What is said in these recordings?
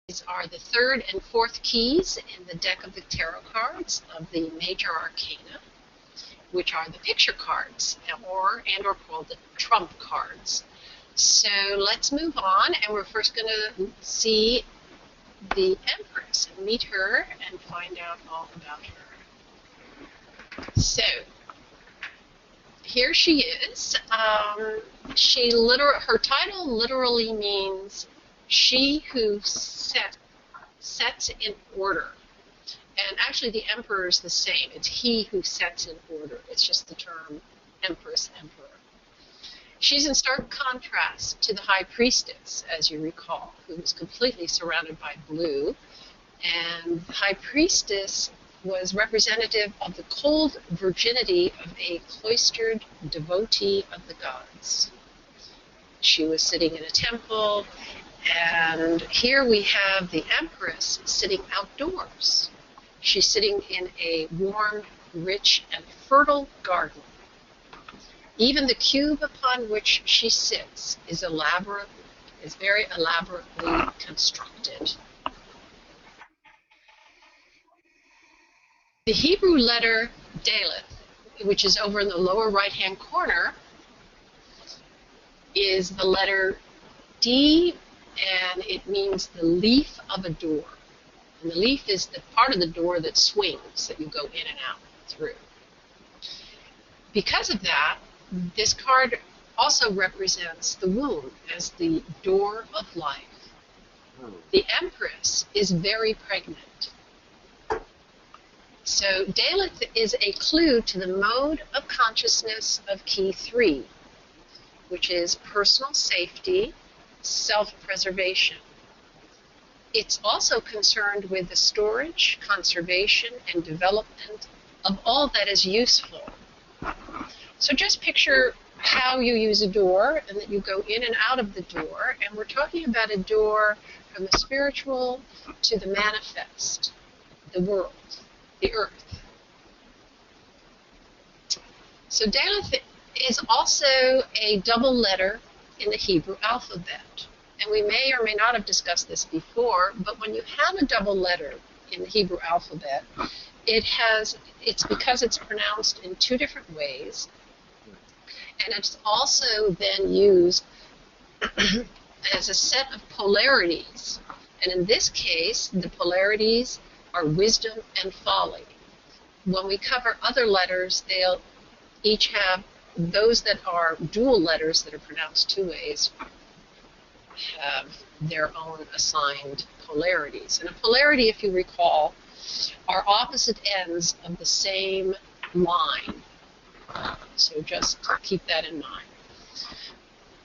These are the third and fourth keys in the deck of the tarot cards of the major arcana, which are the picture cards, or called the trump cards. So let's move on, and we're first going to see the Empress and meet her and find out all about her. So here she is. Her title literally means she who sets in order. And actually the Emperor is the same. It's he who sets in order. It's just the term Empress, Emperor. She's in stark contrast to the High Priestess, as you recall, who was completely surrounded by blue. And the High Priestess was representative of the cold virginity of a cloistered devotee of the gods. She was sitting in a temple, and here we have the Empress sitting outdoors. She's sitting in a warm, rich, and fertile garden. Even the cube upon which she sits is very elaborately constructed. The Hebrew letter Daleth, which is over in the lower right-hand corner, is the letter D, and it means the leaf of a door. And the leaf is the part of the door that swings, that you go in and out through. Because of that, this card also represents the womb as the door of life. The Empress is very pregnant. So Daleth is a clue to the mode of consciousness of key 3, which is personal safety, self-preservation. It's also concerned with the storage, conservation, and development of all that is useful. So just picture how you use a door and that you go in and out of the door. And we're talking about a door from the spiritual to the manifest, the world, the earth. So Daleth is also a double letter in the Hebrew alphabet. And we may or may not have discussed this before, but when you have a double letter in the Hebrew alphabet, it's because it's pronounced in two different ways, and it's also then used as a set of polarities. And in this case, the polarities are wisdom and folly. When we cover other letters, they'll each have those that are dual letters that are pronounced two ways have their own assigned polarities. And a polarity, if you recall, are opposite ends of the same line. So just keep that in mind.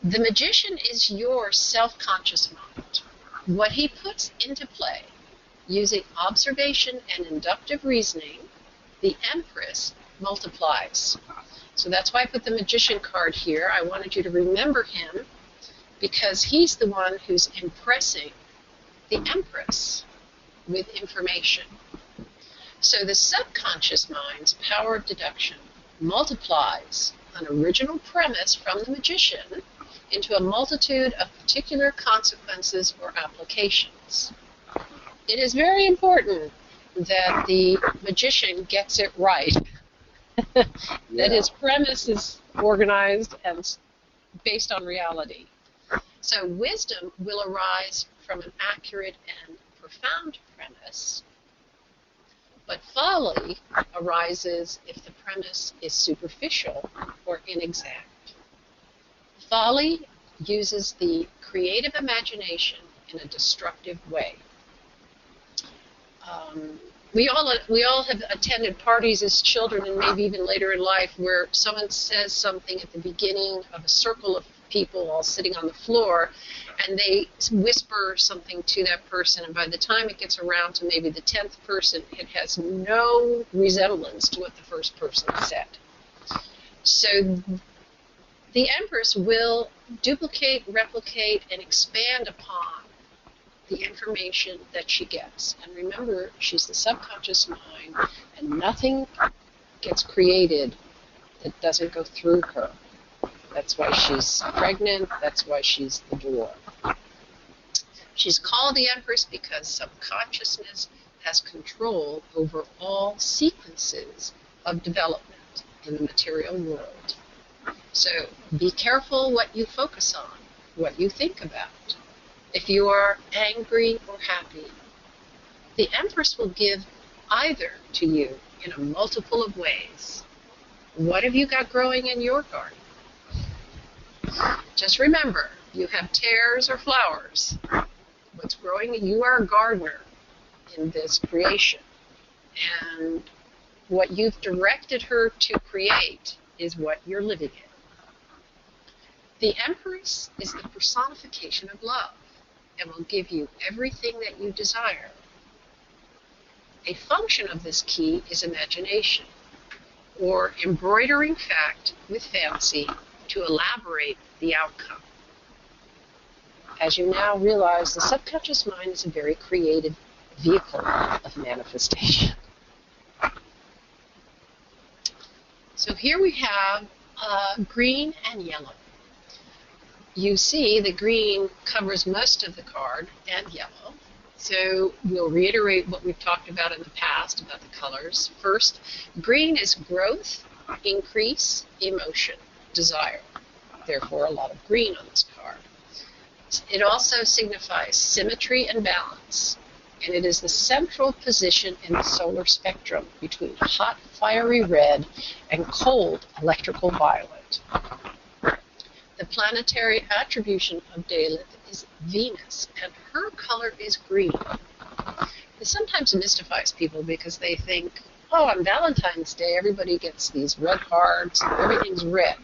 The magician is your self-conscious mind. What he puts into play, using observation and inductive reasoning, the Empress multiplies. So that's why I put the magician card here. I wanted you to remember him because he's the one who's impressing the Empress with information. So the subconscious mind's power of deduction multiplies an original premise from the magician into a multitude of particular consequences or applications. It is very important that the magician gets it right, that his premise is organized and based on reality. So wisdom will arise from an accurate and profound premise, but folly arises if the premise is superficial or inexact. Folly uses the creative imagination in a destructive way. We all have attended parties as children and maybe even later in life where someone says something at the beginning of a circle of people all sitting on the floor, and they whisper something to that person, and by the time it gets around to maybe the 10th person, it has no resemblance to what the first person said. So the Empress will duplicate, replicate, and expand upon the information that she gets. And remember, she's the subconscious mind, and nothing gets created that doesn't go through her. That's why she's pregnant. That's why she's the door. She's called the Empress because subconsciousness has control over all sequences of development in the material world. So be careful what you focus on, what you think about. If you are angry or happy, the Empress will give either to you in a multiple of ways. What have you got growing in your garden? Just remember, you have tares or flowers. What's growing, you are a gardener in this creation. And what you've directed her to create is what you're living in. The Empress is the personification of love and will give you everything that you desire. A function of this key is imagination, or embroidering fact with fancy to elaborate the outcome. As you now realize, the subconscious mind is a very creative vehicle of manifestation. So here we have green and yellow. You see the green covers most of the card and yellow. So we'll reiterate what we've talked about in the past about the colors. First, green is growth, increase, emotion, desire. Therefore, a lot of green on this card. It also signifies symmetry and balance, and it is the central position in the solar spectrum between hot, fiery red and cold, electrical violet. The planetary attribution of Dalit is Venus, and her color is green. It sometimes mystifies people because they think, oh, on Valentine's Day, everybody gets these red cards, and everything's red.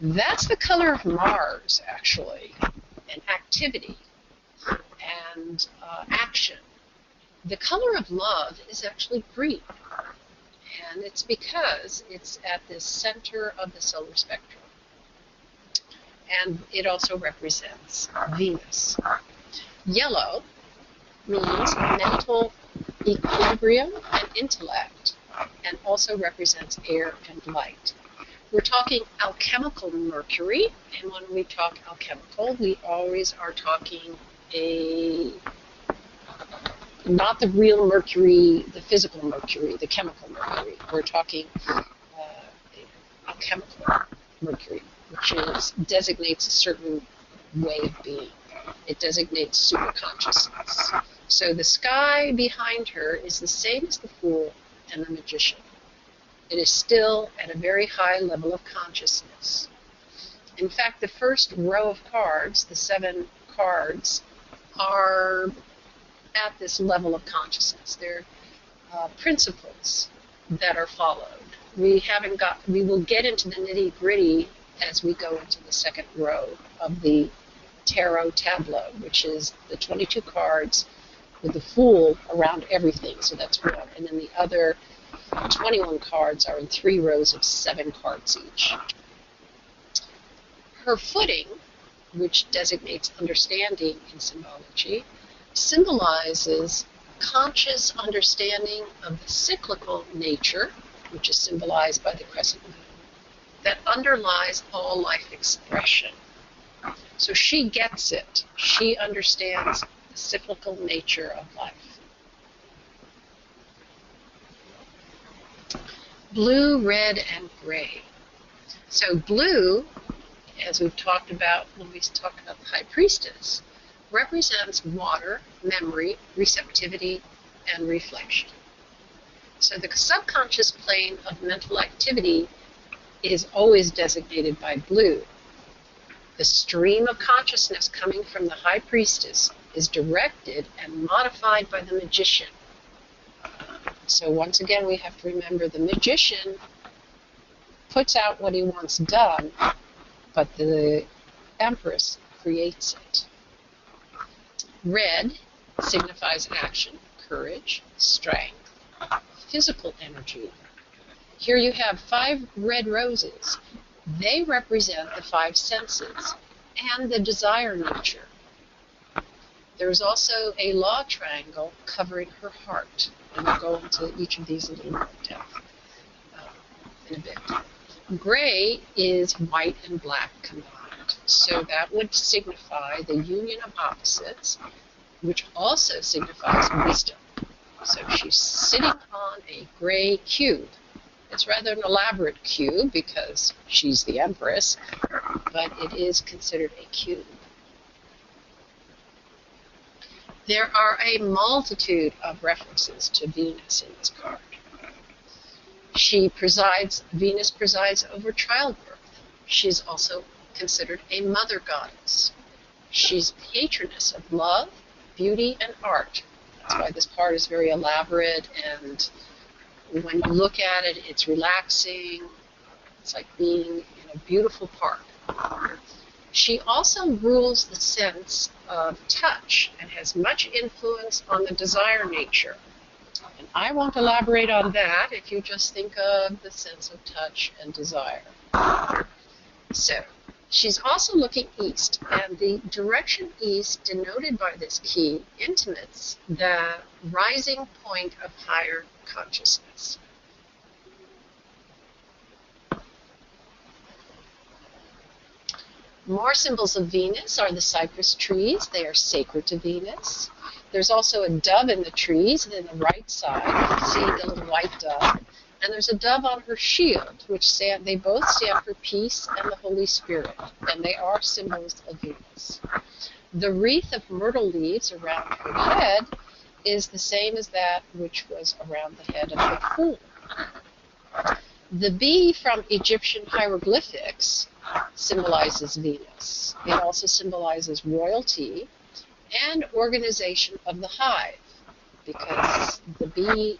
That's the color of Mars, actually, and activity and action. The color of love is actually green, and it's because it's at the center of the solar spectrum. And it also represents Venus. Yellow means mental equilibrium and intellect, and also represents air and light. We're talking alchemical Mercury, and when we talk alchemical, we always are talking not the real Mercury, the physical Mercury, the chemical Mercury. We're talking alchemical Mercury, which designates a certain way of being. It designates superconsciousness. So the sky behind her is the same as the Fool and the Magician. It is still at a very high level of consciousness. In fact, the first row of cards, the 7 cards, are at this level of consciousness. They're principles that are followed. We will get into the nitty-gritty as we go into the second row of the tarot tableau, which is the 22 cards with the Fool around everything. So that's one. And then the other 21 cards are in 3 rows of 7 cards each. Her footing, which designates understanding in symbology, symbolizes conscious understanding of the cyclical nature, which is symbolized by the crescent moon, that underlies all life expression. So she gets it. She understands the cyclical nature of life. Blue, red, and gray. So blue, as we've talked about when we talked about the High Priestess, represents water, memory, receptivity, and reflection. So the subconscious plane of mental activity is always designated by blue. The stream of consciousness coming from the High Priestess is directed and modified by the Magician. So once again, we have to remember the Magician puts out what he wants done, but the Empress creates it. Red signifies action, courage, strength, physical energy. Here you have 5 red roses. They represent the 5 senses and the desire nature. There's also a law triangle covering her heart, and we'll go into each of these a little more depth in a bit. Gray is white and black combined. So that would signify the union of opposites, which also signifies wisdom. So she's sitting on a gray cube. It's rather an elaborate cube because she's the Empress, but it is considered a cube. There are a multitude of references to Venus in this card. Venus presides over childbirth. She's also considered a mother goddess. She's patroness of love, beauty, and art. That's why this card is very elaborate, and when you look at it, it's relaxing. It's like being in a beautiful park. She also rules the sense of touch and has much influence on the desire nature. And I won't elaborate on that if you just think of the sense of touch and desire. So, she's also looking east, and the direction east denoted by this key intimates the rising point of higher consciousness. More symbols of Venus are the cypress trees. They are sacred to Venus. There's also a dove in the trees, and in the right side, you can see the little white dove. And there's a dove on her shield, which they both stand for peace and the Holy Spirit, and they are symbols of Venus. The wreath of myrtle leaves around her head is the same as that which was around the head of the fool. The bee from Egyptian hieroglyphics symbolizes Venus. It also symbolizes royalty and organization of the hive, because the bee,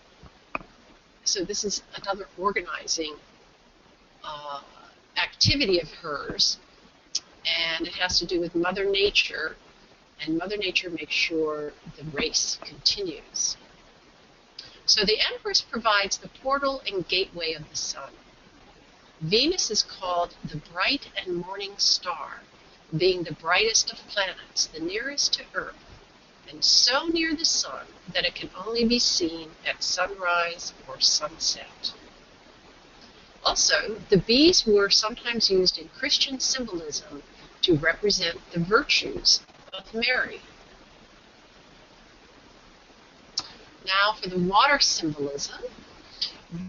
so this is another organizing activity of hers, and it has to do with Mother Nature, and Mother Nature makes sure the race continues. So the Empress provides the portal and gateway of the sun. Venus is called the bright and morning star, being the brightest of planets, the nearest to Earth, and so near the sun that it can only be seen at sunrise or sunset. Also, the bees were sometimes used in Christian symbolism to represent the virtues of Mary. Now for the water symbolism.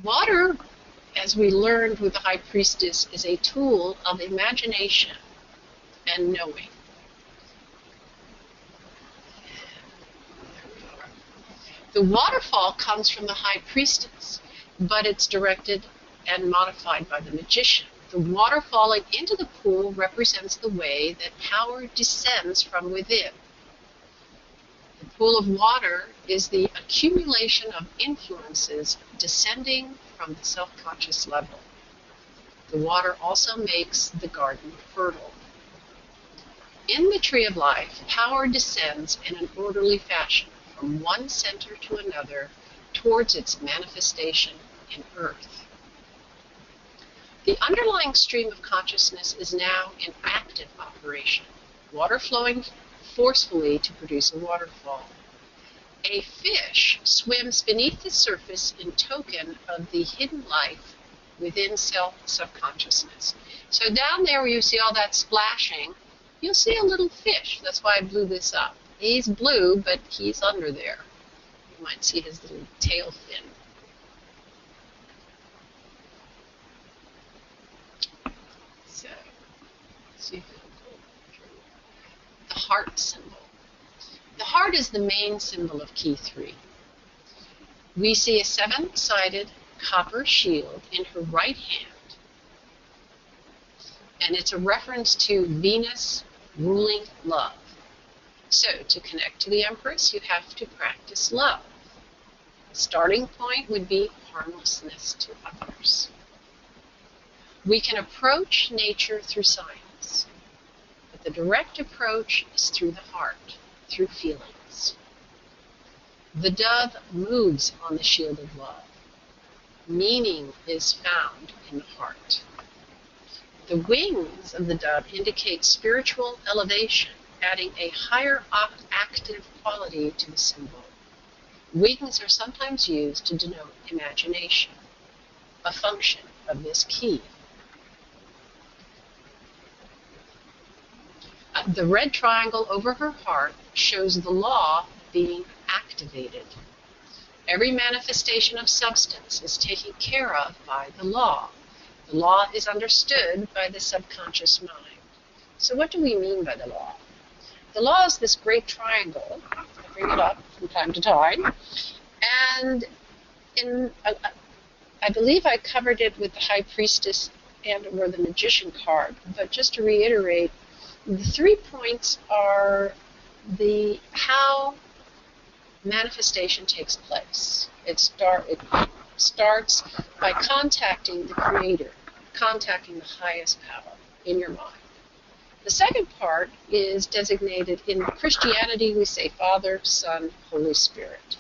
Water, as we learned with the High Priestess, is a tool of imagination and knowing. The waterfall comes from the High Priestess, but it's directed and modified by the magician. The water falling into the pool represents the way that power descends from within. The pool of water is the accumulation of influences descending from the self-conscious level. The water also makes the garden fertile. In the Tree of Life, power descends in an orderly fashion from one center to another towards its manifestation in Earth. The underlying stream of consciousness is now in active operation, water flowing forcefully to produce a waterfall. A fish swims beneath the surface in token of the hidden life within subconsciousness. So down there where you see all that splashing, you'll see a little fish. That's why I blew this up. He's blue, but he's under there. You might see his little tail fin. So, let's see if it'll go through. The heart symbol. The heart is the main symbol of Key 3. We see a 7-sided copper shield in her right hand, and it's a reference to Venus ruling love. So, to connect to the Empress, you have to practice love. The starting point would be harmlessness to others. We can approach nature through science, but the direct approach is through the heart, through feelings. The dove moves on the shield of love. Meaning is found in the heart. The wings of the dove indicate spiritual elevation, adding a higher active quality to the symbol. Wings are sometimes used to denote imagination, a function of this key. The red triangle over her heart shows the law being activated. Every manifestation of substance is taken care of by the law. The law is understood by the subconscious mind. So what do we mean by the law? The law is this great triangle. I bring it up from time to time. And I believe I covered it with the High Priestess and or the Magician card. But just to reiterate, the 3 points are how manifestation takes place. It starts by contacting the Creator, contacting the highest power in your mind. The second part is designated in Christianity, we say Father, Son, Holy Spirit.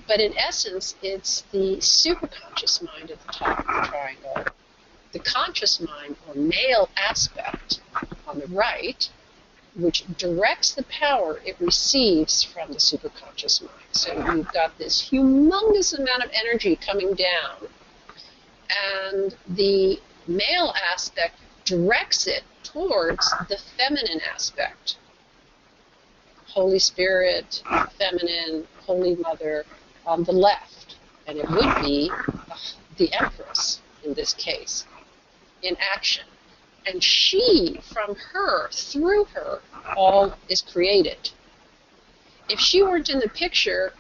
But in essence, it's the superconscious mind at the top of the triangle, the conscious mind or male aspect on the right, which directs the power it receives from the superconscious mind. So you've got this humongous amount of energy coming down, and the male aspect directs it towards the feminine aspect. Holy Spirit, feminine, Holy Mother on the left. And it would be the Empress in this case, in action. And she, from her, through her, all is created. If she weren't in the picture,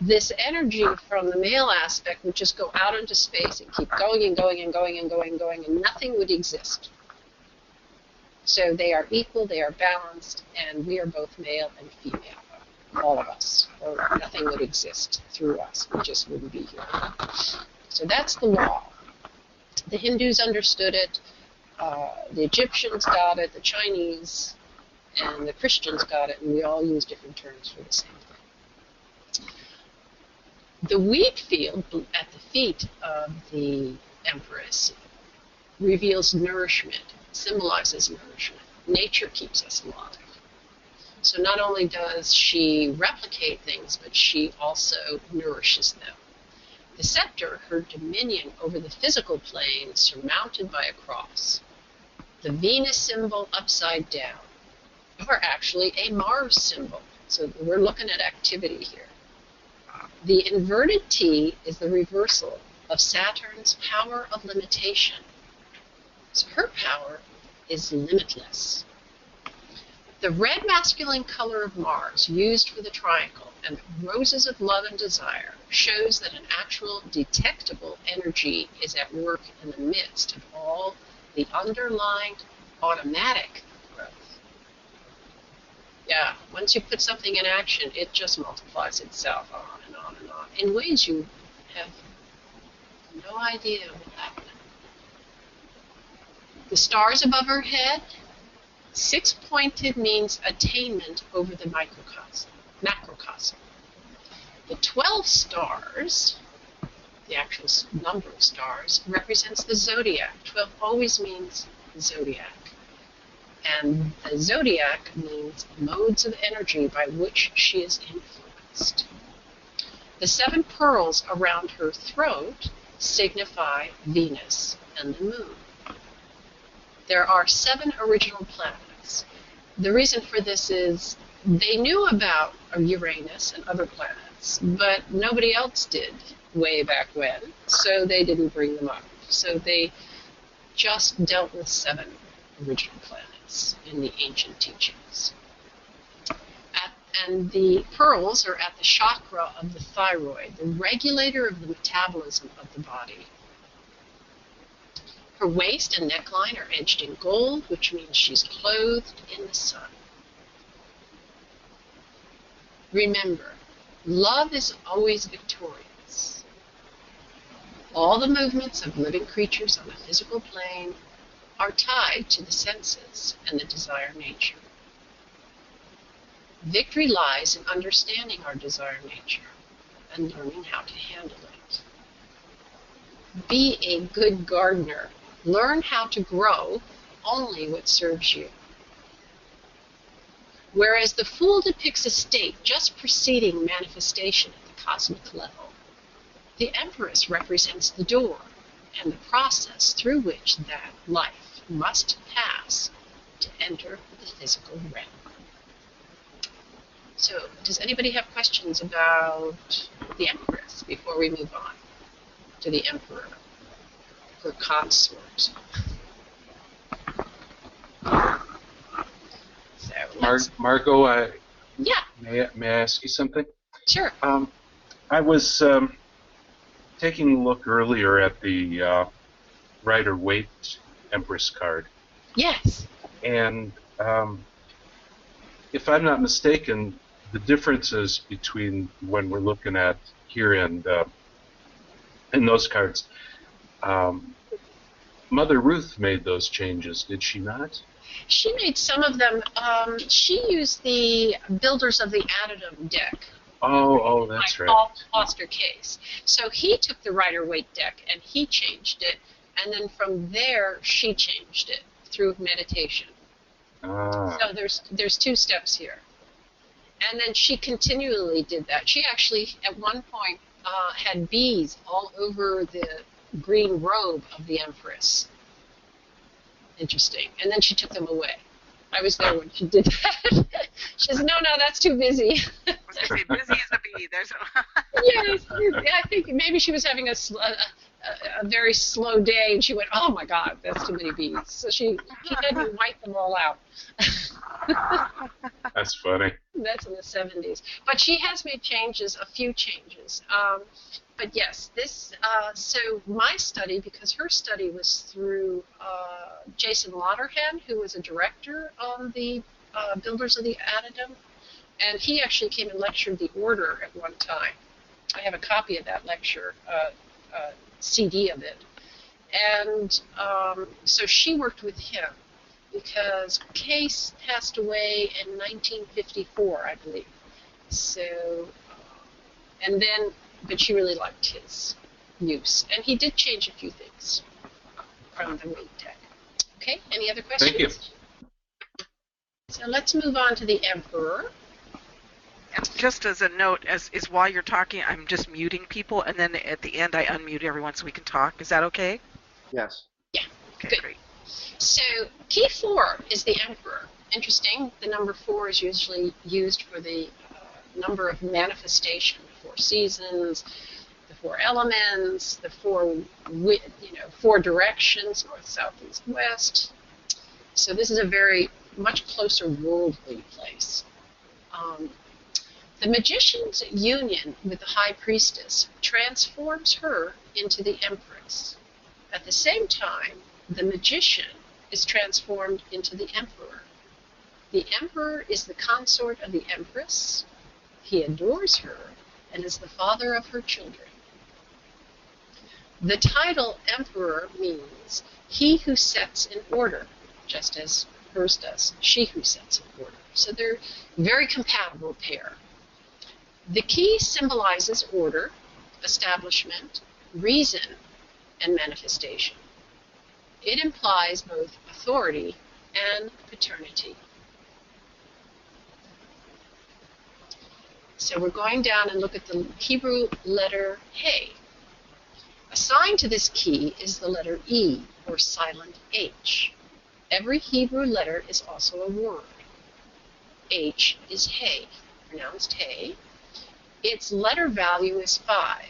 this energy from the male aspect would just go out into space and keep going and going and going and going and going, and nothing would exist. So they are equal, they are balanced, and we are both male and female, all of us, or nothing would exist through us. We just wouldn't be here. So that's the law. The Hindus understood it, the Egyptians got it, the Chinese, and the Christians got it, and we all use different terms for the same thing. The wheat field at the feet of the Empress reveals nourishment, symbolizes nourishment. Nature keeps us alive. So not only does she replicate things, but she also nourishes them. The scepter, her dominion over the physical plane, is surmounted by a cross. The Venus symbol upside down, or actually a Mars symbol. So we're looking at activity here. The inverted T is the reversal of Saturn's power of limitation. So her power is limitless. The red masculine color of Mars, used for the triangle, and roses of love and desire, shows that an actual detectable energy is at work in the midst of all the underlying automatic growth. Yeah, once you put something in action, it just multiplies itself on and on and on, in ways you have no idea will happen. The stars above her head, 6-pointed means attainment over the macrocosm. The 12 stars, the actual number of stars, represents the zodiac. 12 always means zodiac. And the zodiac means modes of energy by which she is influenced. The 7 pearls around her throat signify Venus and the moon. There are 7 original planets. The reason for this is they knew about Uranus and other planets, but nobody else did way back when, so they didn't bring them up. So they just dealt with 7 original planets in the ancient teachings. And the pearls are at the chakra of the thyroid, the regulator of the metabolism of the body. Her waist and neckline are edged in gold, which means she's clothed in the sun. Remember, love is always victorious. All the movements of living creatures on the physical plane are tied to the senses and the desire nature. Victory lies in understanding our desire nature and learning how to handle it. Be a good gardener. Learn how to grow only what serves you. Whereas the Fool depicts a state just preceding manifestation at the cosmic level, the Empress represents the door and the process through which that life must pass to enter the physical realm. So, does anybody have questions about the Empress before we move on to the Emperor, her consort? So, Margot, yeah, may I ask you something? sure. I was taking a look earlier at the Rider-Waite Empress card. Yes. And if I'm not mistaken, the differences between when we're looking at here and in those cards, Mother Ruth made those changes, did she not? She made some of them. She used the Builders of the Addendum deck. Oh, that's right. Paul Foster Case. So he took the Rider-Waite deck and he changed it, and then from there she changed it through meditation. So there's two steps here. And then she continually did that. She actually, at one point, had bees all over the green robe of the Empress. Interesting. And then she took them away. I was there when she did that. She says, no, that's too busy. I was going to say, busy as a bee. There's Yes, I think maybe she was having a very slow day, and she went, oh my God, that's too many bees. So she had to wipe them all out. That's funny. That's in the 70s. But she has made changes, a few changes. But yes, this, so my study, because her study was through Jason Lotterhan, who was a director on the Builders of the Addendum, and he actually came and lectured the order at one time. I have a copy of that lecture, CD of it. And so she worked with him because Case passed away in 1954, I believe. So, and then, but she really liked his use. And he did change a few things from the Waite deck. Okay, any other questions? Thank you. So let's move on to the Emperor. And just as a note, is while you're talking, I'm just muting people, and then at the end I unmute everyone so we can talk. Is that okay? Yes. Yeah, okay, good. Great. So key 4 is the Emperor. Interesting, the number 4 is usually used for the number of manifestation, the 4 seasons, the 4 elements, the 4 directions, north, south, east, west. So this is a very much closer worldly place. The magician's union with the High Priestess transforms her into the Empress. At the same time, the magician is transformed into the Emperor. The Emperor is the consort of the Empress. He adores her and is the father of her children. The title Emperor means he who sets in order, just as hers does, she who sets in order. So they're a very compatible pair. The key symbolizes order, establishment, reason, and manifestation. It implies both authority and paternity. So we're going down and look at the Hebrew letter He. Assigned to this key is the letter E, or silent H. Every Hebrew letter is also a word. H is He, pronounced He. Its letter value is 5.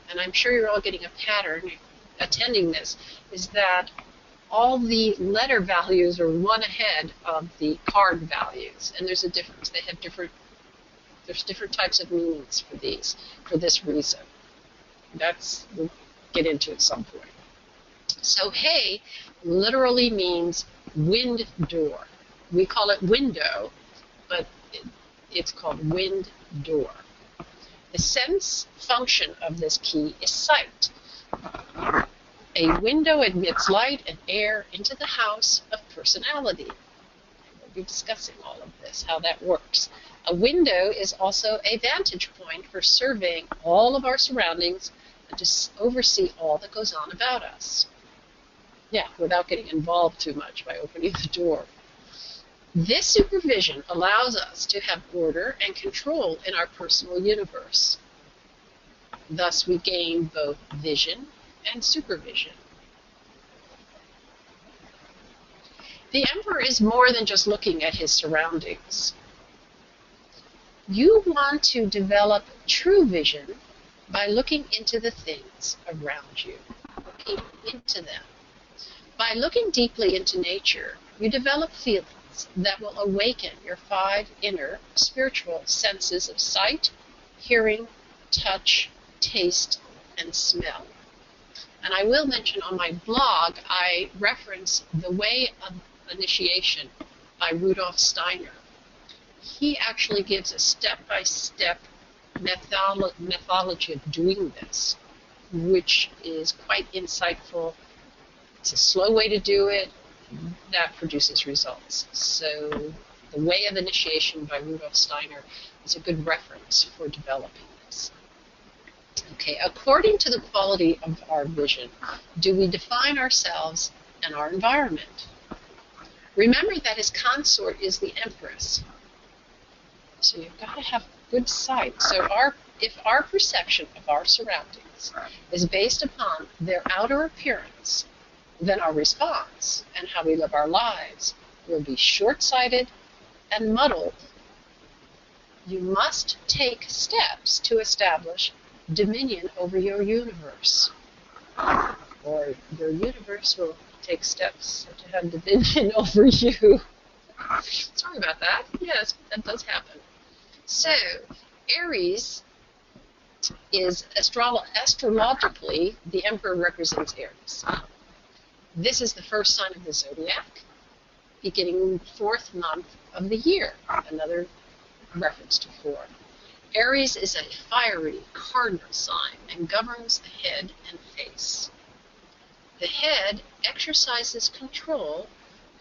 And I'm sure you're all getting a pattern attending this, is that all the letter values are one ahead of the card values. And there's a difference. They have there's different types of meanings for these, for this reason. We'll get into at some point. So He literally means wind door. We call it window, but it's called wind door. The sense function of this key is sight. A window admits light and air into the house of personality. We'll be discussing all of this, how that works. A window is also a vantage point for surveying all of our surroundings and to oversee all that goes on about us. Yeah, without getting involved too much by opening the door. This supervision allows us to have order and control in our personal universe. Thus, we gain both vision and supervision. The emperor is more than just looking at his surroundings. You want to develop true vision by looking into the things around you, looking into them. By looking deeply into nature, you develop feelings that will awaken your 5 inner spiritual senses of sight, hearing, touch, taste, and smell. And I will mention on my blog, I reference The Way of Initiation by Rudolf Steiner. He actually gives a step-by-step methodology of doing this, which is quite insightful. It's a slow way to do it that produces results. So The Way of Initiation by Rudolf Steiner is a good reference for developing this. Okay, according to the quality of our vision, do we define ourselves and our environment? Remember that his consort is the Empress. So you've got to have good sight. So if our perception of our surroundings is based upon their outer appearance, then our response and how we live our lives will be short-sighted and muddled. You must take steps to establish dominion over your universe, or your universe will take steps to have dominion over you. Sorry about that. Yes, that does happen. So, Aries is astrologically, the emperor represents Aries. This is the first sign of the zodiac, beginning 4th month of the year. Another reference to 4. Aries is a fiery cardinal sign and governs the head and face. The head exercises control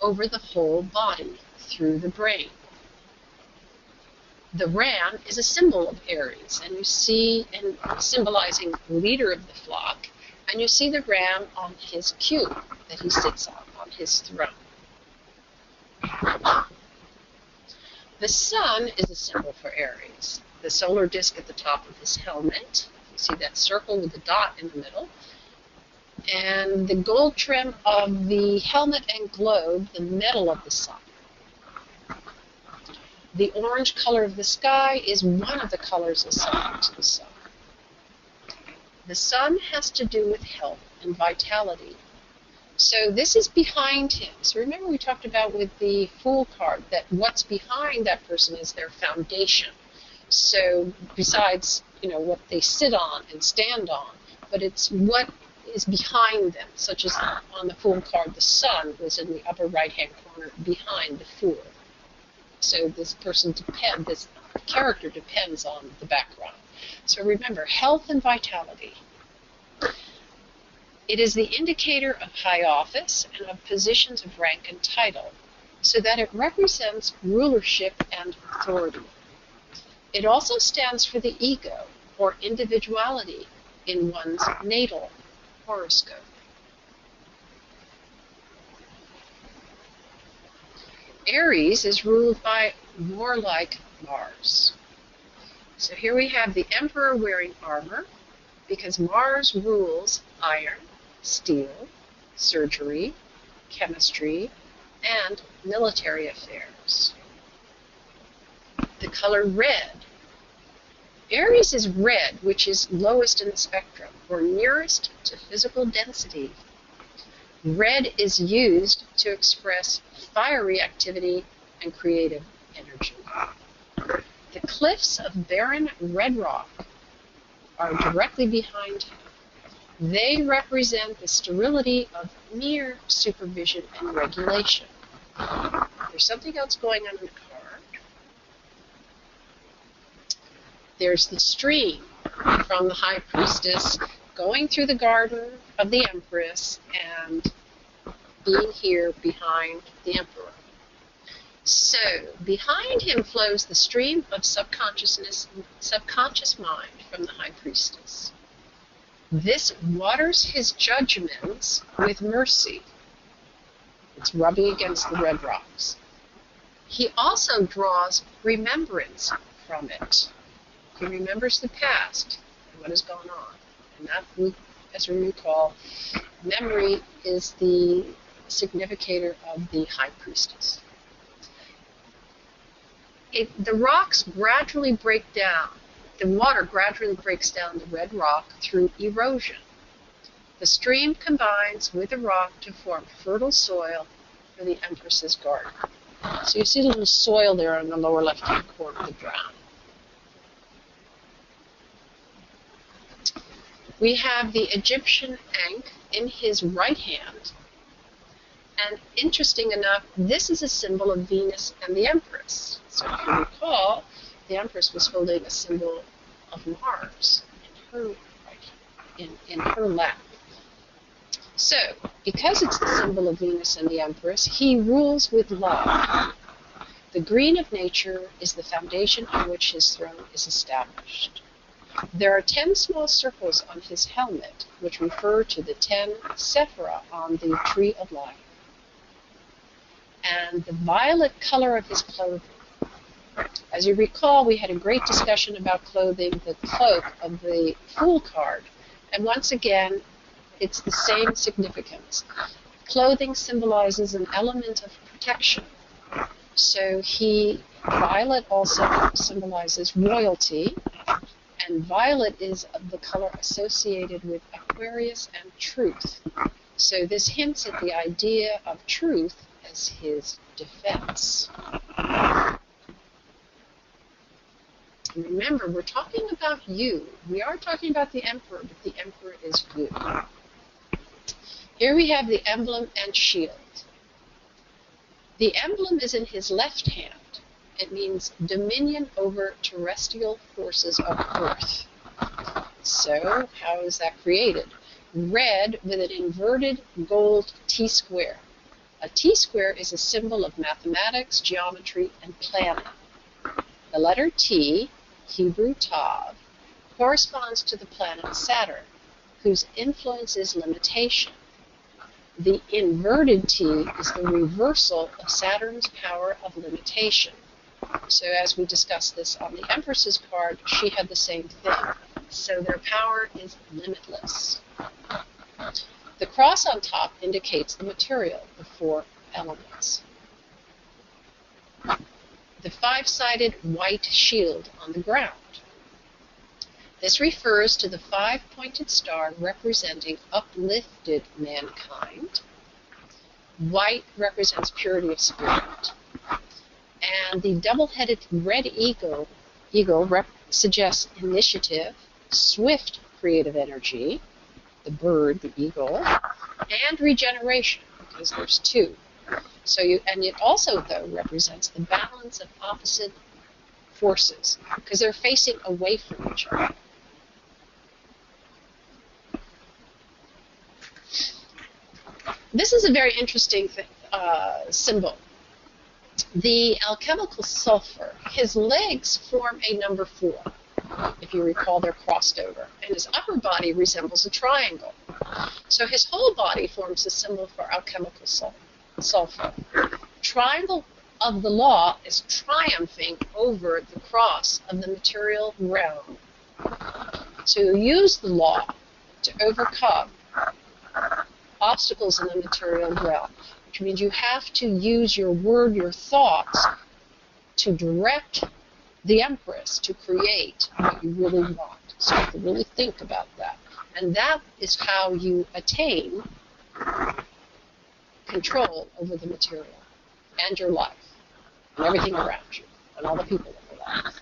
over the whole body through the brain. The ram is a symbol of Aries, and you see, and symbolizing leader of the flock, and you see the ram on his cube that he sits on his throne. The sun is a symbol for Aries. The solar disk at the top of his helmet, you see that circle with the dot in the middle, and the gold trim of the helmet and globe, the metal of the sun. The orange color of the sky is one of the colors assigned to the sun. The sun has to do with health and vitality. So this is behind him. So remember we talked about with the Fool card that what's behind that person is their foundation. So besides, what they sit on and stand on, but it's what is behind them, such as on the Fool card, the sun was in the upper right-hand corner behind the Fool. So this character depends on the background. So remember, health and vitality. It is the indicator of high office and of positions of rank and title, so that it represents rulership and authority. It also stands for the ego, or individuality, in one's natal horoscope. Aries is ruled by warlike Mars. So here we have the emperor wearing armor, because Mars rules iron, steel, surgery, chemistry, and military affairs. The color red. Aries is red, which is lowest in the spectrum, or nearest to physical density. Red is used to express fiery activity and creative energy. The cliffs of barren red rock are directly behind him. They represent the sterility of mere supervision and regulation. There's something else going on in the card. There's the stream from the High Priestess going through the garden of the Empress and being here behind the Emperor. So, behind him flows the stream of subconscious mind from the High Priestess. This waters his judgments with mercy. It's rubbing against the red rocks. He also draws remembrance from it. He remembers the past and what has gone on. And that, as we recall, memory is the significator of the High Priestess. The rocks gradually break down. The water gradually breaks down the red rock through erosion. The stream combines with the rock to form fertile soil for the Empress's garden. So you see a little soil there in the lower left-hand corner of the ground. We have the Egyptian Ankh in his right hand. And interesting enough, this is a symbol of Venus and the Empress. So if you recall, the Empress was holding a symbol of Mars in her lap. So, because it's the symbol of Venus and the Empress, he rules with love. The green of nature is the foundation on which his throne is established. There are 10 small circles on his helmet, which refer to the 10 sephira on the tree of life. And the violet color of his clothing. As you recall, we had a great discussion about clothing, the cloak of the Fool card. And once again, it's the same significance. Clothing symbolizes an element of protection. So violet also symbolizes royalty, and violet is the color associated with Aquarius and truth. So this hints at the idea of truth as his defense. Remember, we're talking about you. We are talking about the Emperor, but the Emperor is good. Here we have the emblem and shield. The emblem is in his left hand. It means dominion over terrestrial forces of Earth. So, how is that created? Red with an inverted gold T-square. A T-square is a symbol of mathematics, geometry, and planning. The letter T, Hebrew Tav, corresponds to the planet Saturn, whose influence is limitation. The inverted T is the reversal of Saturn's power of limitation. So as we discussed this on the Empress's card, she had the same thing. So their power is limitless. The cross on top indicates the material, the 4 elements. The 5-sided white shield on the ground. This refers to the 5-pointed star representing uplifted mankind. White represents purity of spirit. And the double-headed red eagle suggests initiative, swift creative energy, the bird, the eagle, and regeneration, because there's 2. So and it also, though, represents the balance of opposite forces, because they're facing away from each other. This is a very interesting symbol. The alchemical sulfur, his legs form a number 4. If you recall, they're crossed over. And his upper body resembles a triangle. So his whole body forms a symbol for alchemical sulfur. Triangle of the law is triumphing over the cross of the material realm. So you use the law to overcome obstacles in the material realm, which means you have to use your word, your thoughts, to direct the Empress to create what you really want. So you have to really think about that. And that is how you attain control over the material and your life and everything around you and all the people in your life.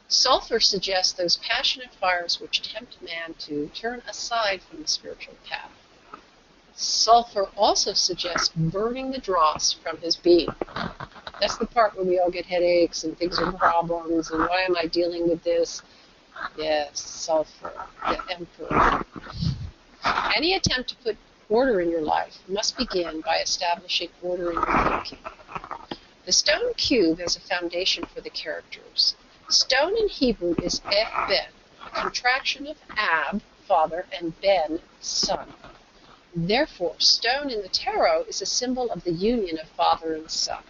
Sulfur suggests those passionate fires which tempt man to turn aside from the spiritual path. Sulfur also suggests burning the dross from his being. That's the part where we all get headaches and things are problems and why am I dealing with this? Yes, sulfur, the emperor. Any attempt to put order in your life must begin by establishing order in your thinking. The stone cube is a foundation for the characters. Stone in Hebrew is Ben, a contraction of Ab, father, and Ben, son. Therefore, stone in the tarot is a symbol of the union of father and son.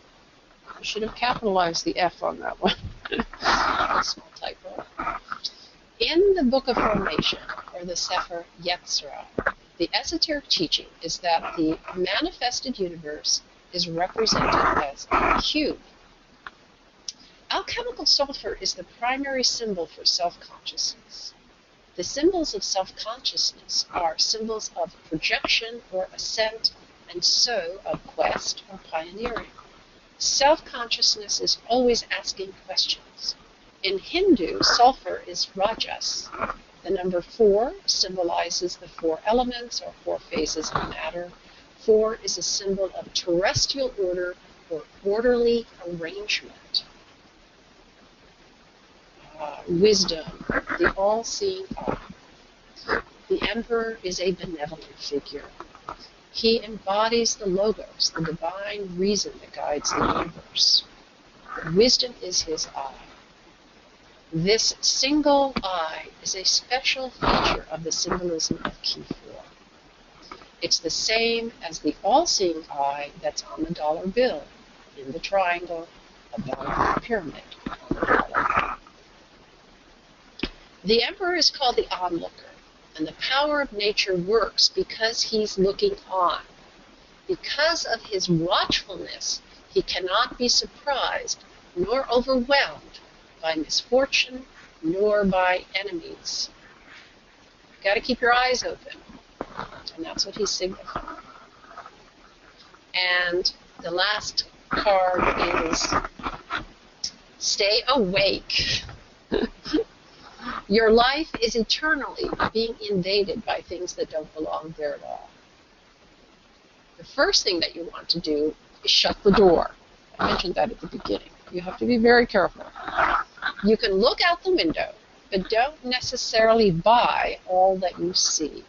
I should have capitalized the F on that one. Small typo. In the Book of Formation, or the Sefer Yetzirah, The esoteric teaching is that the manifested universe is represented as a cube. Alchemical sulfur is the primary symbol for self-consciousness. The symbols of self-consciousness are symbols of projection or ascent, and so of quest or pioneering. Self-consciousness is always asking questions. In Hindu, sulfur is rajas. The number 4 symbolizes the 4 elements or 4 phases of matter. 4 is a symbol of terrestrial order or orderly arrangement. Wisdom, the all-seeing eye. The emperor is a benevolent figure. He embodies the logos, the divine reason that guides the universe. Wisdom is his eye. This single eye is a special feature of the symbolism of Key 4. It's the same as the all-seeing eye that's on the dollar bill, in the triangle, above the pyramid on the dollar. The emperor is called the onlooker, and the power of nature works because he's looking on. Because of his watchfulness, he cannot be surprised nor overwhelmed by misfortune nor by enemies. You've got to keep your eyes open, and that's what he's signifying. And the last card is stay awake. Your life is eternally being invaded by things that don't belong there at all. The first thing that you want to do is shut the door. I mentioned that at the beginning. You have to be very careful. You can look out the window, but don't necessarily buy all that you see.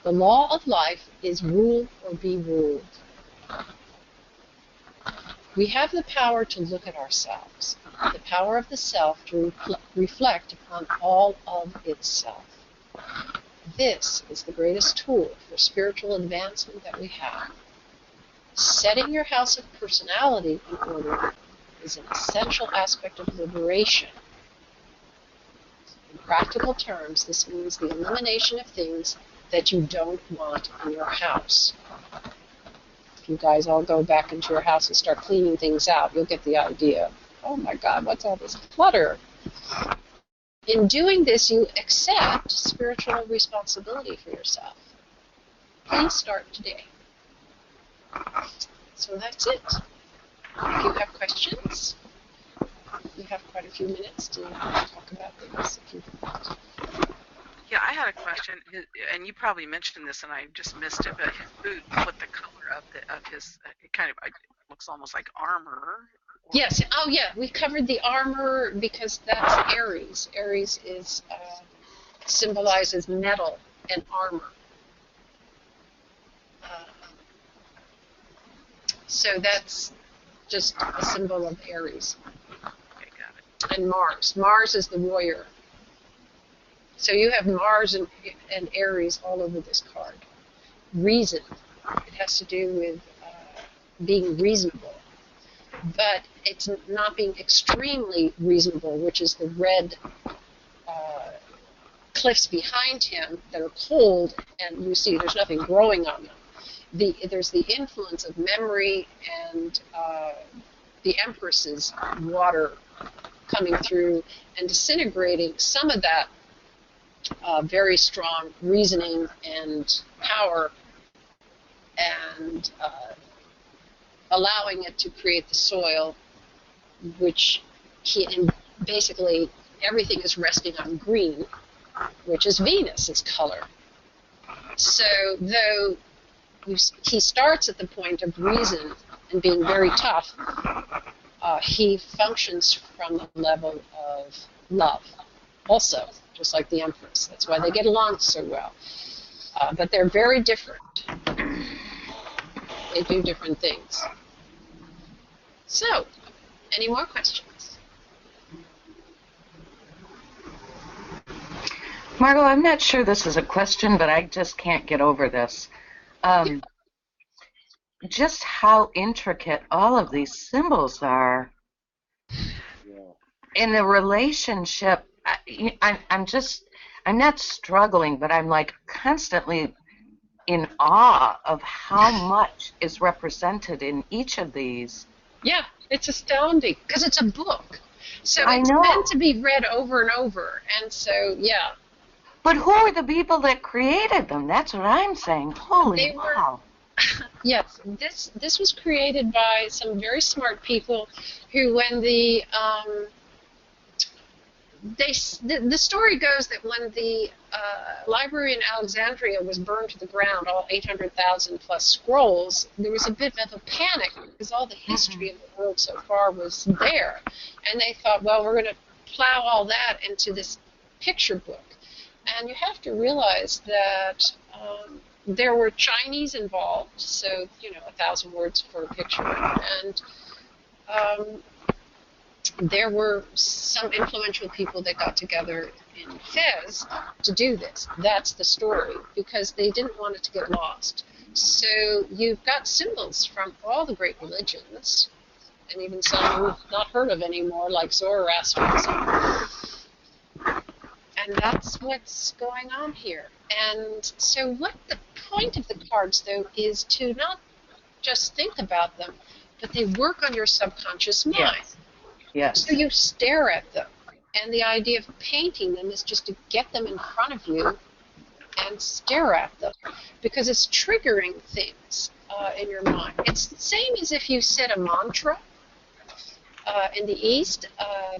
The law of life is rule or be ruled. We have the power to look at ourselves, the power of the self to reflect upon all of itself. This is the greatest tool for spiritual advancement that we have. Setting your house of personality in order is an essential aspect of liberation. In practical terms, this means the elimination of things that you don't want in your house. If you guys all go back into your house and start cleaning things out, you'll get the idea. Oh my God, what's all this clutter? In doing this, you accept spiritual responsibility for yourself. Please start today. So that's it. If you have questions, you have quite a few minutes to talk about things if you want. Yeah, I had a question, and you probably mentioned this, and I just missed it. But his boot, what the color of his it kind of it looks almost like armor. Yes. Oh, yeah. We covered the armor because that's Aries. Aries is symbolizes metal and armor. So that's just a symbol of Aries. Okay, got it. And Mars. Mars is the warrior. So you have Mars and Aries all over this card. Reason. It has to do with being reasonable. But it's not being extremely reasonable, which is the red cliffs behind him that are cold, and you see there's nothing growing on them. There's the influence of memory and the Empress's water coming through and disintegrating some of that very strong reasoning and power and allowing it to create the soil, which basically everything is resting on green, which is Venus's color. So though he starts at the point of reason and being very tough, he functions from the level of love also, just like the Empress. That's why they get along so well. But they're very different. They do different things. So, any more questions? Margot, I'm not sure this is a question, but I just can't get over this. Just how intricate all of these symbols are in the relationship. I'm not struggling, but I'm like constantly in awe of how much is represented in each of these. Yeah, it's astounding because it's a book. So I it's know. meant to be read over and over. And so, yeah. But who are the people that created them? That's what I'm saying. Holy wow. Yes, this was created by some very smart people who, when the story goes that when the library in Alexandria was burned to the ground, all 800,000 plus scrolls, there was a bit of a panic because all the history of the world so far was there. And they thought, well, we're going to plow all that into this picture book. And you have to realize that there were Chinese involved, so, 1,000 words for a picture. And there were some influential people that got together in Fez to do this. That's the story, because they didn't want it to get lost. So you've got symbols from all the great religions, and even some we've not heard of anymore, like Zoroastrianism. And that's what's going on here. And so what the point of the cards, though, is to not just think about them, but they work on your subconscious mind. Yes. Yes. So you stare at them. And the idea of painting them is just to get them in front of you and stare at them, because it's triggering things in your mind. It's the same as if you said a mantra. In the East,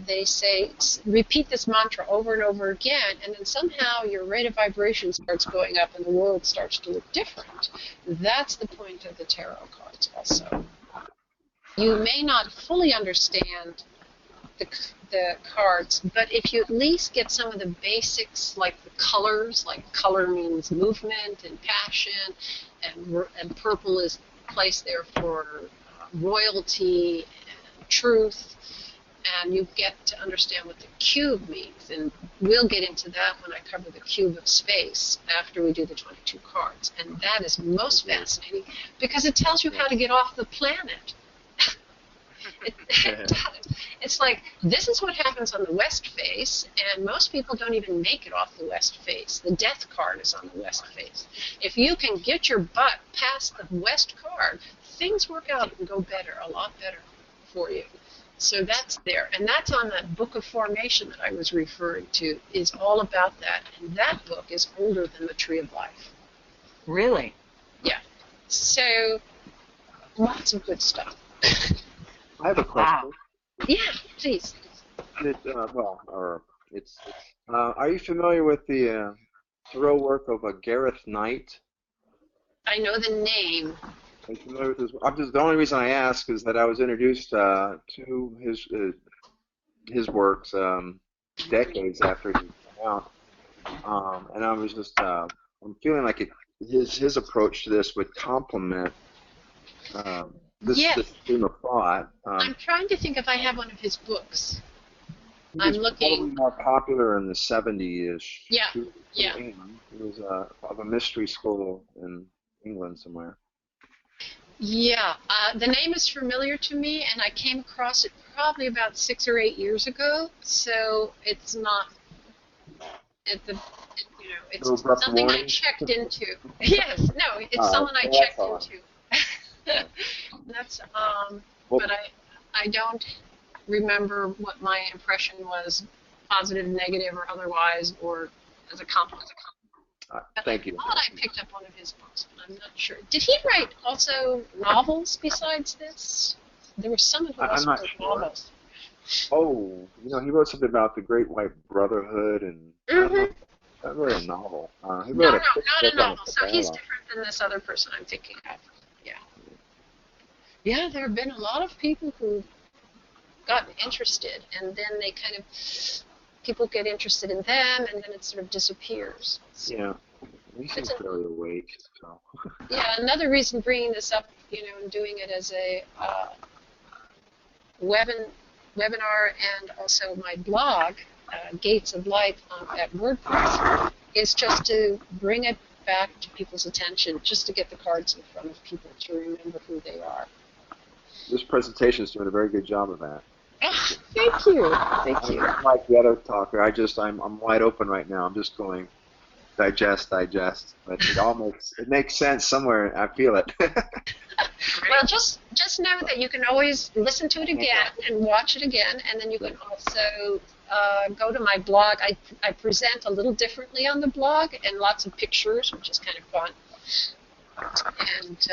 they say, repeat this mantra over and over again, and then somehow your rate of vibration starts going up and the world starts to look different. That's the point of the tarot cards also. You may not fully understand the cards, but if you at least get some of the basics, like the colors, like color means movement and passion, and purple is placed there for royalty, truth, and you get to understand what the cube means. And we'll get into that when I cover the cube of space after we do the 22 cards. And that is most fascinating because it tells you how to get off the planet. It's like, this is what happens on the west face, and most people don't even make it off the west face. The death card is on the west face. If you can get your butt past the west card, things work out and go better, a lot better for you. So that's there. And that's on that book of formation that I was referring to, is all about that. And that book is older than the Tree of Life. Really? Yeah. So lots of good stuff. I have a question. Yeah, please. Are you familiar with the tarot work of Gareth Knight? I know the name. Are you familiar with his? The only reason I ask is that I was introduced to his works decades after he came out, and I was just I'm feeling like his approach to this would complement this stream of thought. I'm trying to think if I have one of his books. I'm looking. Probably more popular in the 70s-ish. Yeah. He was of a mystery school in England somewhere. Yeah, the name is familiar to me, and I came across it probably about 6 or 8 years ago. So it's not it's something I checked into. Yes, no, it's someone I checked into. That's but I don't remember what my impression was, positive, negative, or otherwise, or as a compliment. Thank you. I thought I picked up one of his books, but I'm not sure. Did he write also novels besides this? There was someone who also wrote novels. Oh, he wrote something about the Great White Brotherhood, and not really a novel. He wrote not a novel. So he's different than this other person I'm thinking of. Yeah. Yeah, there have been a lot of people who gotten interested, and then they kind of, people get interested in them, and then it sort of disappears. So, yeah, he seems fairly awake. So. Yeah, another reason bringing this up, and doing it as a webinar and also my blog, Gates of Light at WordPress, is just to bring it back to people's attention, just to get the cards in front of people to remember who they are. This presentation is doing a very good job of that. Oh, thank you. Thank you. I'm like the other talker. I'm wide open right now. I'm just going digest. But it makes sense somewhere. I feel it. Well, just know that you can always listen to it again and watch it again, and then you can also go to my blog. I present a little differently on the blog, and lots of pictures, which is kind of fun. And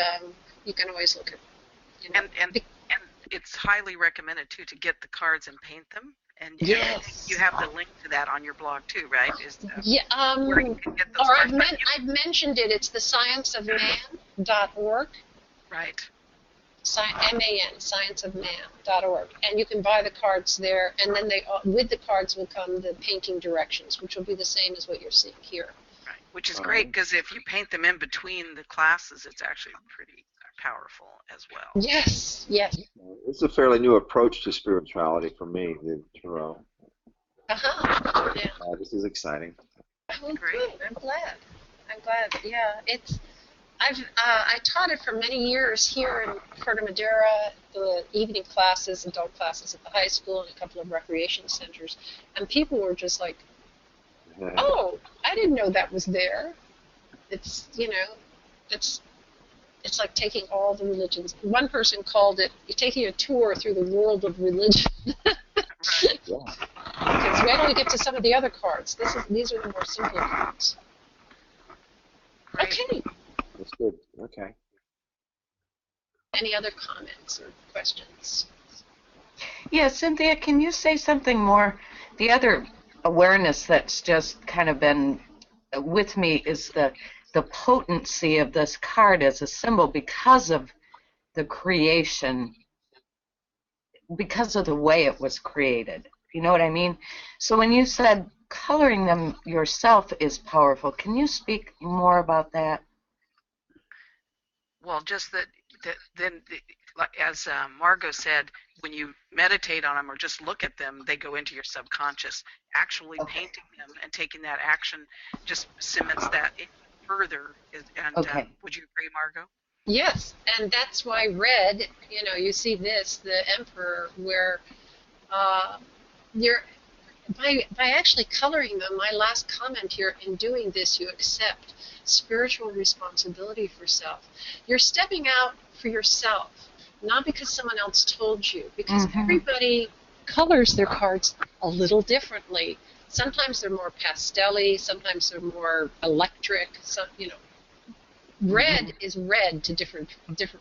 you can always look at, and it's highly recommended too to get the cards and paint them. And yes, you have the link to that on your blog too, right? Yeah. Where you can get those or cards. I've mentioned it. It's the scienceofman.org. Right. MAN, scienceofman.org, and you can buy the cards there. And then with the cards will come the painting directions, which will be the same as what you're seeing here. Right. Which is great because if you paint them in between the classes, it's actually pretty powerful as well. Yes, yes. It's a fairly new approach to spirituality for me, the tarot. Yeah. This is exciting. Oh, good. I'm glad. Yeah, I taught it for many years here in Puerto Madera, the evening classes, adult classes at the high school, and a couple of recreation centers, and people were just like, "Oh, I didn't know that was there." It's it's like taking all the religions. One person called it taking a tour through the world of religion. Because wait till we get to some of the other cards. These are the more simple cards. Right. Okay. That's good. Okay. Any other comments or questions? Yeah, Cynthia, can you say something more? The other awareness that's just kind of been with me is the potency of this card as a symbol because of the creation, because of the way it was created. You know what I mean? So when you said coloring them yourself is powerful, can you speak more about that? Well, just that then, as Margot said, when you meditate on them or just look at them, they go into your subconscious. Actually painting them and taking that action just cements that further. Would you agree, Margot? Yes, and that's why red, you see this, the Emperor, where you're by actually coloring them, my last comment here, in doing this, you accept spiritual responsibility for self. You're stepping out for yourself, not because someone else told you, because everybody colors their cards a little differently. Sometimes they're more pastel-y, sometimes they're more electric, red is red to different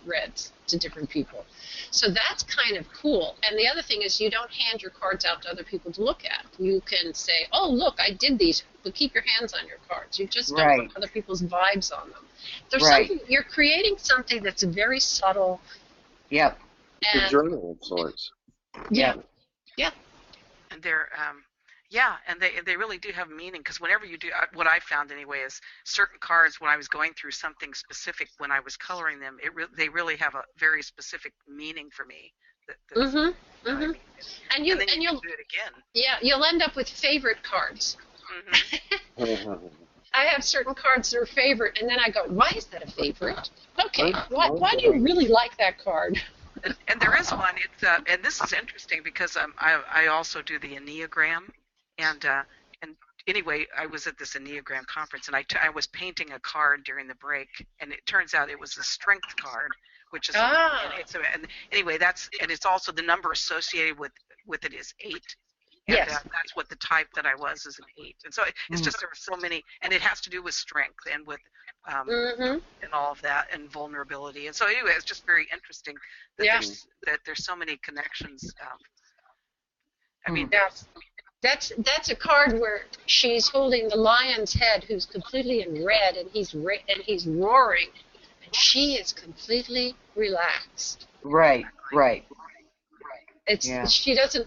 reds to different people. So that's kind of cool. And the other thing is you don't hand your cards out to other people to look at. You can say, oh, look, I did these, but keep your hands on your cards. You just don't put other people's vibes on them. There's something, you're creating something that's very subtle. Yep. And, a journal of sorts. Yeah. And they're and they really do have meaning, because whenever you do, what I found anyway is certain cards, when I was going through something specific when I was coloring them, they really have a very specific meaning for me. And you'll do it again. Yeah, you'll end up with favorite cards. I have certain cards that are favorite, and then I go, why is that a favorite? Okay, why do you really like that card? And there is one. It's and this is interesting because I also do the Enneagram, and anyway, I was at this Enneagram conference, and I was painting a card during the break, and it turns out it was a strength card, which is and anyway, it's also the number associated with it is 8. And that's what the type that I was is an 8. And so it's just there are so many, and it has to do with strength and with and all of that, and vulnerability. And so anyway, it's just very interesting that there's so many connections. I mean, that's a card where she's holding the lion's head, who's completely in red, and he's roaring, and she is completely relaxed. Right.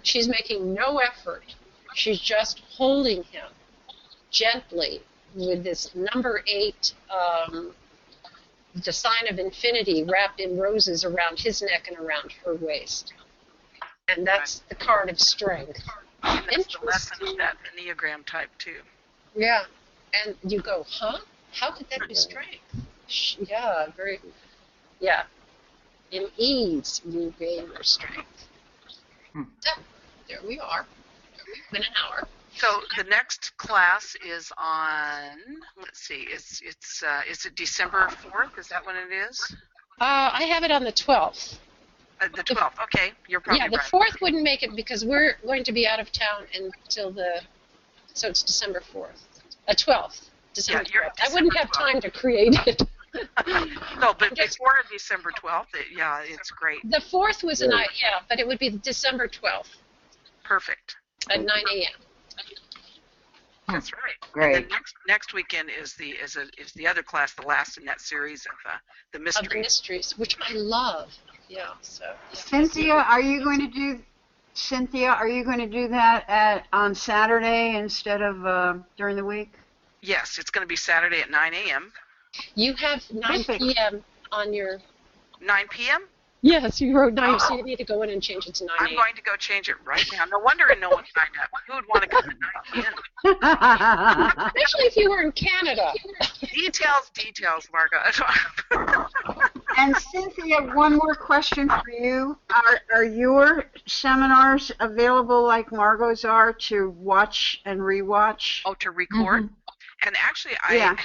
She's making no effort. She's just holding him gently with this number 8, the sign of infinity wrapped in roses around his neck and around her waist. And that's the card of strength. And that's the lesson of that Enneagram type too. Yeah. And you go, huh? How could that be strength? In ease you gain your strength. So, there we are. In an hour. So the next class is on. Let's see. Is it December 4th? Is that when it is? I have it on the 12th. The 12th. Okay, you're probably Yeah, the right. 4th wouldn't make it because we're going to be out of town until so it's December 4th. 12th. December 12th. I wouldn't have time to create it. No, but before December 12th, it's great. The 4th was but it would be December 12th. Perfect. At 9 a.m. That's right. Great. And then next weekend is the other class, the last in that series of the mysteries. Of the mysteries, which I love. Yeah. So. Yeah. Cynthia, are you going to do that on Saturday instead of during the week? Yes, it's going to be Saturday at 9 a.m. You have 9 p.m. on your. 9 p.m. Yes, you wrote 9, so you need to go in and change it to 9 I'm a.m. going to go change it right now. No wonder no one signed up. Who would want to come at 9 p.m.? Especially if you were in Canada. Details, Margot. And Cynthia, one more question for you. Are your seminars available like Margot's are to watch and rewatch? Oh, to record? Mm-hmm. And actually, I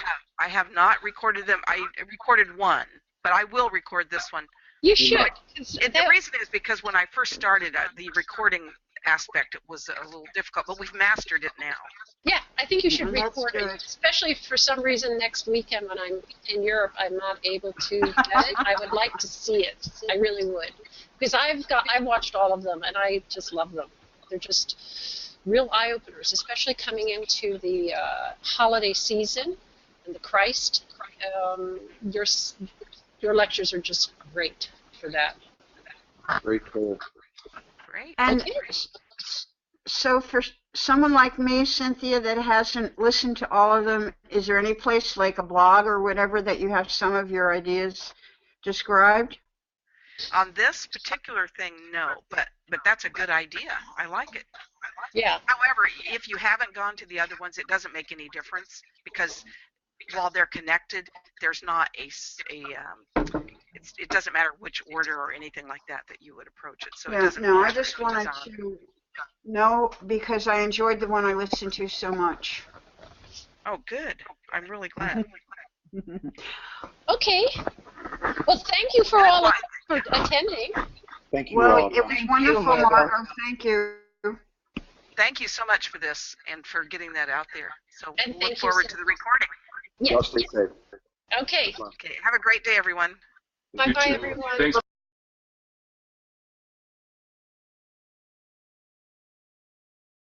have not recorded them. I recorded one, but I will record this one. You should. The reason is because when I first started, the recording aspect was a little difficult, but we've mastered it now. Yeah, I think you should record good. it, especially if for some reason next weekend when I'm in Europe I'm not able to get it. I would like to see it. I really would, because I've watched all of them and I just love them. They're just real eye openers, especially coming into the holiday season and the Christ. Your lectures are just great for that. Very cool. Great. And Okay. so for someone like me, Cynthia, that hasn't listened to all of them, is there any place like a blog or whatever that you have some of your ideas described? On this particular thing, no, but that's a good idea. I like it. Yeah. However, if you haven't gone to the other ones, it doesn't make any difference because while they're connected, there's not it doesn't matter which order or anything like that you would approach it. So it doesn't matter. I just wanted to know because I enjoyed the one I listened to so much. Oh, good. I'm really glad. Okay. Well, thank you for all for attending. Thank you all. It was wonderful, Margot. Thank you. Thank you so much for this and for getting that out there. So And we'll look forward to the recording. Yes. Y'all stay safe. Okay. Okay. Have a great day, everyone. Bye-bye, You too. everyone. Thanks.